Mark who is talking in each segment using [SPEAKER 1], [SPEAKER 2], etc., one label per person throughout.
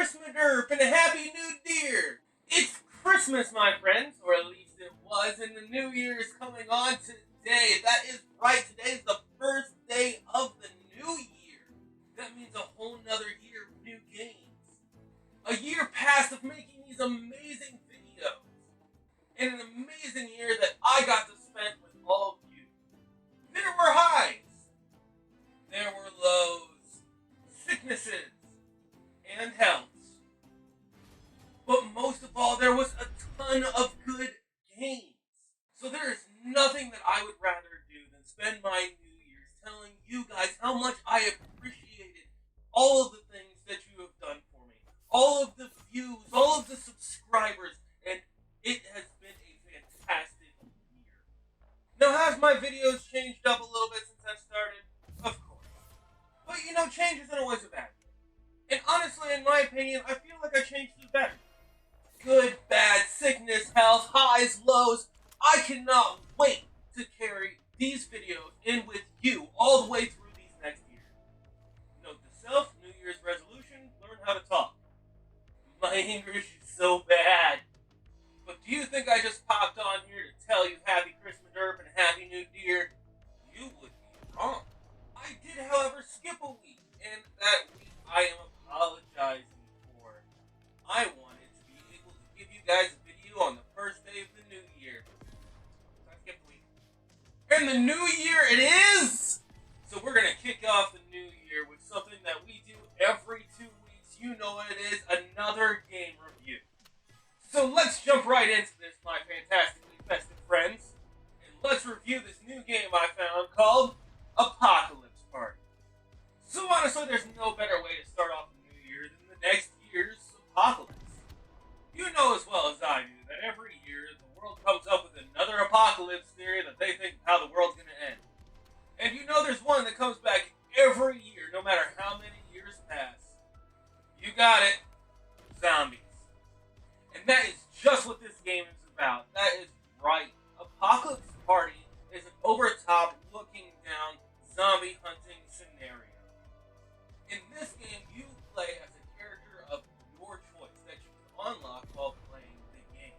[SPEAKER 1] Christmas Derp and a Happy New Year! It's Christmas, my friends, or at least it was, and the New Year is coming on today. That is right, today is the first day of the new year. That means a whole nother year of new games. A year past of making these amazing videos. And an amazing year that I got to spend with all of you. There were highs. There were lows. Sicknesses. And healths. But most of all, there was a ton of good games. So there is nothing that I would rather do than spend my New Year's telling you guys how much I appreciated all of the things that you have done for me. All of the views, all of the subscribers, and it has been a fantastic year. Now, have my videos changed up a little bit since I started? Of course. But you know, change isn't always a bad thing. And honestly, in my opinion, I feel like I changed for the better. Good, bad, sickness, health, highs, lows. I cannot wait to carry these videos in with you all the way through these next years. Note to self, New Year's resolution, learn how to talk. My English is so bad. But do you think I just popped on here to tell you Happy Christmas Derp and Happy New Year? You would be wrong. I did, however, skip a week, and that week I am apologizing for. I wanted to be able to give you guys a video on the first day of the new year. So I skipped a week. And the new year it is! So we're going to kick off the new year with something that we do every 2 weeks. You know what it is, another game review. So let's jump right into this, my fantastically festive friends. And let's review this new game I found called Apocalypse Party. So honestly, there's no better way to start off the new year than the next year's apocalypse. You know as well as I do that every year the world comes up with another apocalypse theory that they think how the world's going to end. And you know there's one that comes back every year, no matter how many years pass. You got it. Zombies. And that is just what this game is about. That is right. Apocalypse Party is an over-the-top, looking-down, zombie hunting scenario. In this game, you play as a character of your choice that you can unlock while playing the game.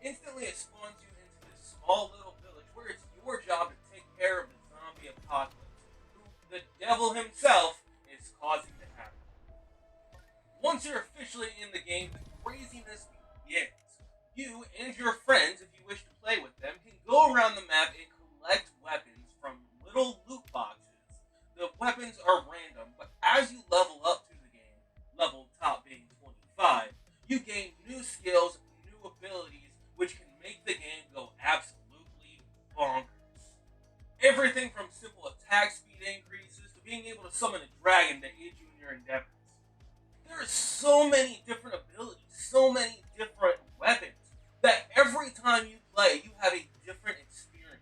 [SPEAKER 1] Instantly, it spawns you into this small little village where it's your job to take care of the zombie apocalypse, who the devil himself is causing to happen. Once you're officially in the game, the craziness begins. You and your friends, if you wish to play with them, can go around the map and collect weapons from little loot boxes. The weapons are random, but as you level up through the game, level top being 25, you gain new skills, new abilities, which can make the game go absolutely bonkers. Everything from simple attack speed increases to being able to summon a dragon to aid you in your endeavors. There are so many different abilities, so many different weapons, that every time you play, you have a different experience.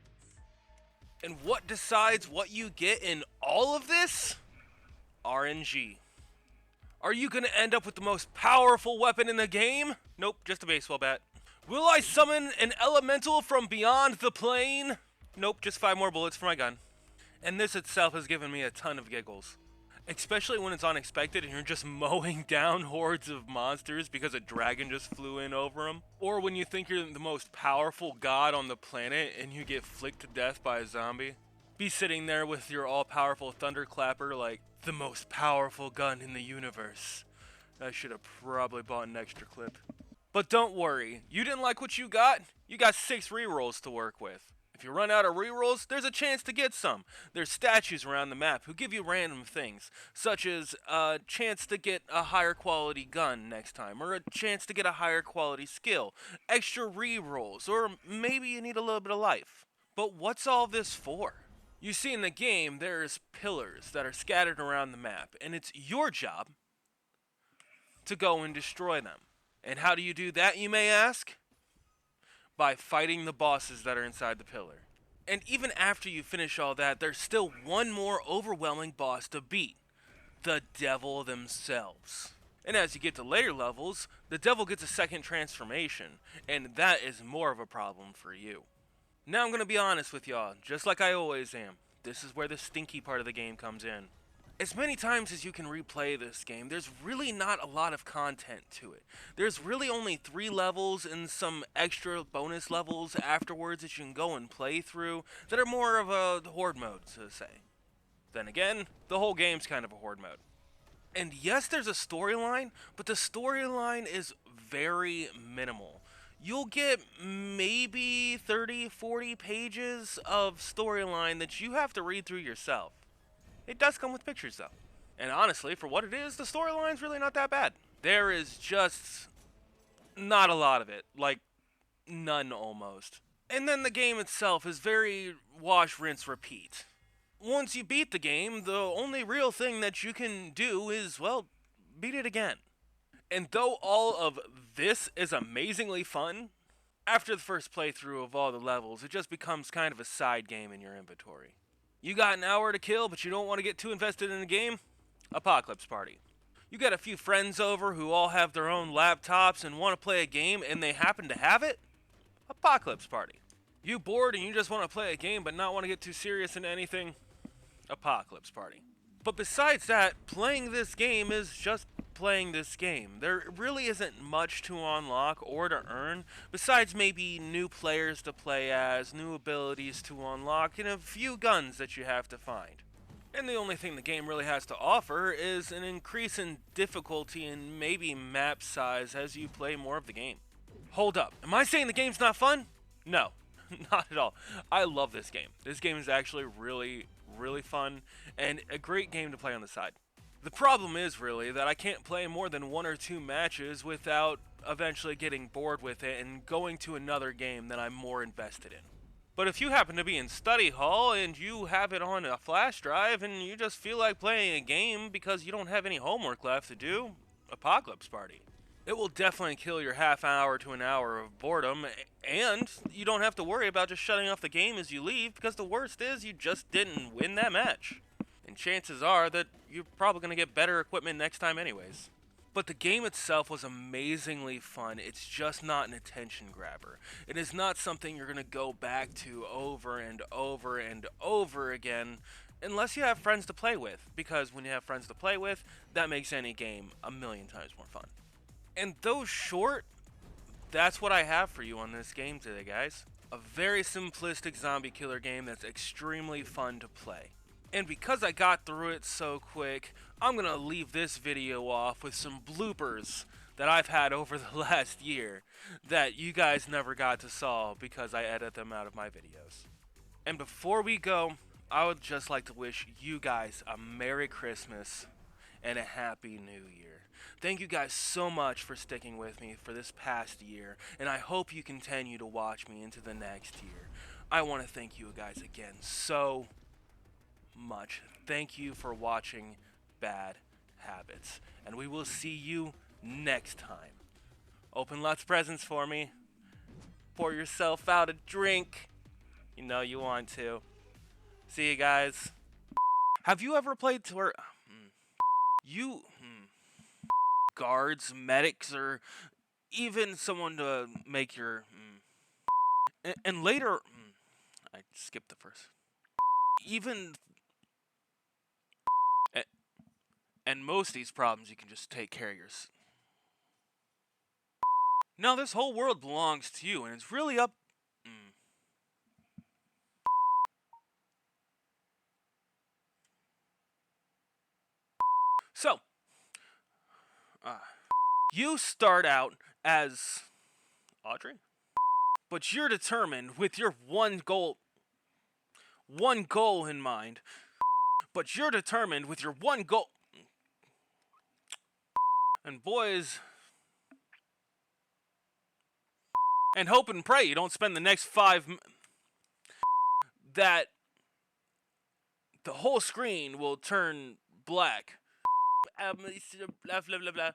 [SPEAKER 2] And what decides what you get in all of this? RNG. Are you going to end up with the most powerful weapon in the game? Nope, just a baseball bat. Will I summon an elemental from beyond the plane? Nope, just 5 more bullets for my gun. And this itself has given me a ton of giggles. Especially when it's unexpected and you're just mowing down hordes of monsters because a dragon just flew in over them. Or when you think you're the most powerful god on the planet and you get flicked to death by a zombie. Be sitting there with your all-powerful thunderclapper like, the most powerful gun in the universe. I should have probably bought an extra clip. But don't worry, you didn't like what you got? You got 6 rerolls to work with. If you run out of rerolls, there's a chance to get some. There's statues around the map who give you random things, such as a chance to get a higher quality gun next time, or a chance to get a higher quality skill, extra rerolls, or maybe you need a little bit of life. But what's all this for? You see, in the game, there's pillars that are scattered around the map, and it's your job to go and destroy them. And how do you do that, you may ask? By fighting the bosses that are inside the pillar. And even after you finish all that, there's still one more overwhelming boss to beat. The devil themselves. And as you get to later levels, the devil gets a second transformation, and that is more of a problem for you. Now I'm going to be honest with y'all, just like I always am. This is where the stinky part of the game comes in. As many times as you can replay this game, there's really not a lot of content to it. There's really only 3 levels and some extra bonus levels afterwards that you can go and play through that are more of a horde mode, so to say. Then again, the whole game's kind of a horde mode. And yes, there's a storyline, but the storyline is very minimal. You'll get maybe 30, 40 pages of storyline that you have to read through yourself. It does come with pictures, though. And honestly, for what it is, the storyline's really not that bad. There is just not a lot of it. Like, none almost. And then the game itself is very wash, rinse, repeat. Once you beat the game, the only real thing that you can do is, well, beat it again. And though all of this is amazingly fun, after the first playthrough of all the levels, it just becomes kind of a side game in your inventory. You got an hour to kill, but you don't want to get too invested in the game? Apocalypse Party. You got a few friends over who all have their own laptops and want to play a game and they happen to have it? Apocalypse Party. You bored and you just want to play a game but not want to get too serious into anything? Apocalypse Party. But besides that, playing this game is just playing this game. There really isn't much to unlock or to earn, besides maybe new players to play as, new abilities to unlock, and a few guns that you have to find. And the only thing the game really has to offer is an increase in difficulty and maybe map size as you play more of the game. Hold up, am I saying the game's not fun? No, not at all. I love this game. This game is actually really fun and a great game to play on the side. The problem is really that I can't play more than 1 or 2 matches without eventually getting bored with it and going to another game that I'm more invested in. But if you happen to be in study hall and you have it on a flash drive and you just feel like playing a game because you don't have any homework left to do, Apocalypse Party. It will definitely kill your half hour to an hour of boredom, and you don't have to worry about just shutting off the game as you leave, because the worst is you just didn't win that match. And chances are that you're probably going to get better equipment next time anyways. But the game itself was amazingly fun. It's just not an attention grabber. It is not something you're going to go back to over and over and over again unless you have friends to play with, because when you have friends to play with, that makes any game a million times more fun. And though short, that's what I have for you on this game today, guys. A very simplistic zombie killer game that's extremely fun to play. And because I got through it so quick, I'm gonna leave this video off with some bloopers that I've had over the last year that you guys never got to saw because I edit them out of my videos. And before we go, I would just like to wish you guys a Merry Christmas and a Happy New Year. Thank you guys so much for sticking with me for this past year, and I hope you continue to watch me into the next year. I want to thank you guys again so much. Thank you for watching Bad Habits, and we will see you next time. Open lots of presents for me. Pour yourself out a drink. You know you want to. See you guys. Have you ever played guards, medics, or even someone to make your and later I skipped the first. Even and most of these problems you can just take care of yourself. Now this whole world belongs to you, and it's really up. So, you start out as Audrey, but you're determined with your one goal in mind. But you're determined with your one goal. And boys, and hope and pray you don't spend the next that the whole screen will turn black. Blah, blah, blah.